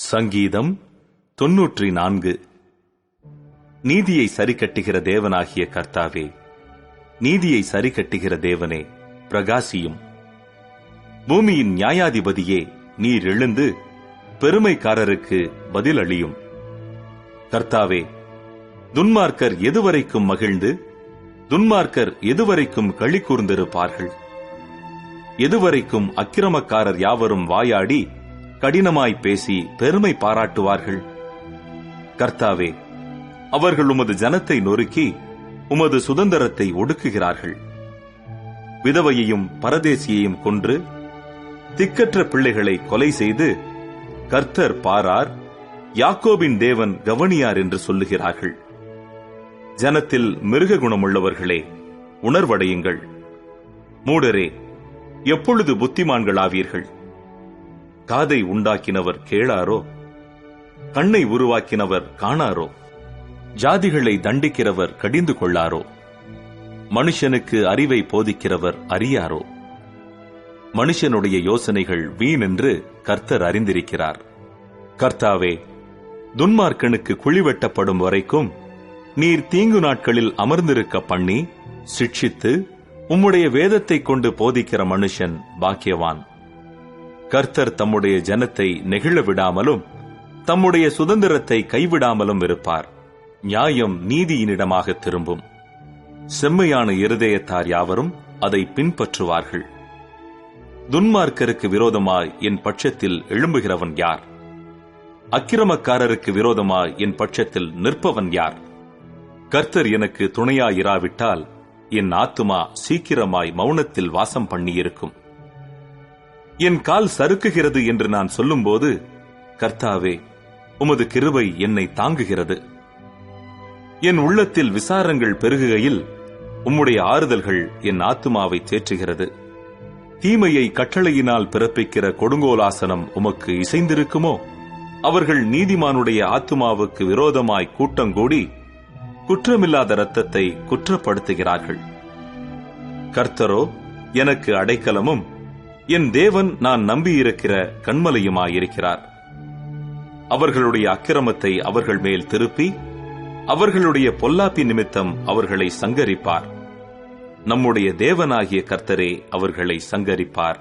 சங்கீதம் 94. நீதியை சரிக்கட்டுகிற தேவனாகிய கர்த்தாவே, நீதியை சரிக்கட்டுகிற தேவனே, பிரகாசியும். பூமியின் நியாயாதிபதியே, நீர் எழுந்து பெருமைக்காரருக்கு பதில் அளியும். கர்த்தாவே, துன்மார்க்கர் எதுவரைக்கும் மகிழ்ந்து, துன்மார்க்கர் எதுவரைக்கும் களி கூர்ந்திருப்பார்கள்? எதுவரைக்கும் அக்கிரமக்காரர் யாவரும் வாயாடி கடினமாய் பேசி பெருமை பாராட்டுவார்கள்? கர்த்தாவே, அவர்கள் உமது ஜனத்தை நொறுக்கி உமது சுதந்திரத்தை ஒடுக்குகிறார்கள். விதவையையும் பரதேசியையும் கொன்று திக்கற்ற பிள்ளைகளை கொலை செய்து கர்த்தர் பாரார், யாக்கோபின் தேவன் கவனியார் என்று சொல்லுகிறார்கள். ஜனத்தில் மிருக குணமுள்ளவர்களே, உணர்வடையுங்கள். மூடரே, எப்பொழுது புத்திமான்களாவீர்கள்? காதை உண்டாக்கினவர் கேளாரோ? கண்ணை உருவாக்கினவர் காணாரோ? ஜாதிகளை தண்டிக்கிறவர் கடிந்து கொள்ளாரோ? மனுஷனுக்கு அறிவை போதிக்கிறவர் அறியாரோ? மனுஷனுடைய யோசனைகள் வீண் என்று கர்த்தர் அறிந்திருக்கிறார். கர்த்தாவே, துன்மார்க்கனுக்கு குழி வெட்டப்படும் வரைக்கும் நீர் தீங்கு நாட்களில் அமர்ந்திருக்க பண்ணி சிட்சித்து உம்முடைய வேதத்தைக் கொண்டு போதிக்கிற மனுஷன் பாக்கியவான். கர்த்தர் தம்முடைய ஜனத்தை நெகிழ விடாமலும் தம்முடைய சுதந்திரத்தை கைவிடாமலும் இருப்பார். நியாயம் நீதியினிடமாக திரும்பும். செம்மையான இருதயத்தார் யாவரும் அதை பின்பற்றுவார்கள். துன்மார்க்கருக்கு விரோதமாய் என் பட்சத்தில் எழும்புகிறவன் யார்? அக்கிரமக்காரருக்கு விரோதமாய் என் பட்சத்தில் நிற்பவன் யார்? கர்த்தர் எனக்கு துணையாயிராவிட்டால் என் ஆத்துமா சீக்கிரமாய் மௌனத்தில் வாசம் பண்ணியிருக்கும். என் கால் சறுக்குகிறது என்று நான் சொல்லும்போது, கர்த்தாவே, உமது கிருபை என்னை தாங்குகிறது. என் உள்ளத்தில் விசாரங்கள் பெருகுகையில் உம்முடைய ஆறுதல்கள் என் ஆத்துமாவை தேற்றுகிறது. தீமையை கட்டளையினால் பிறப்பிக்கிற கொடுங்கோலாசனம் உமக்கு இசைந்திருக்குமோ? அவர்கள் நீதிமானுடைய ஆத்துமாவுக்கு விரோதமாய் கூட்டங்கூடி குற்றமில்லாத இரத்தத்தை குற்றப்படுத்துகிறார்கள். கர்த்தரோ எனக்கு அடைக்கலமும் என் தேவன் நான் நம்பியிருக்கிற கன்மலையுமாயிருக்கிறார். அவர்களுடைய அக்கிரமத்தை அவர்கள் மேல் திருப்பி அவர்களுடைய பொல்லாப்பி நிமித்தம் அவர்களை சங்கரிப்பார். நம்முடைய தேவனாகிய கர்த்தரே அவர்களை சங்கரிப்பார்.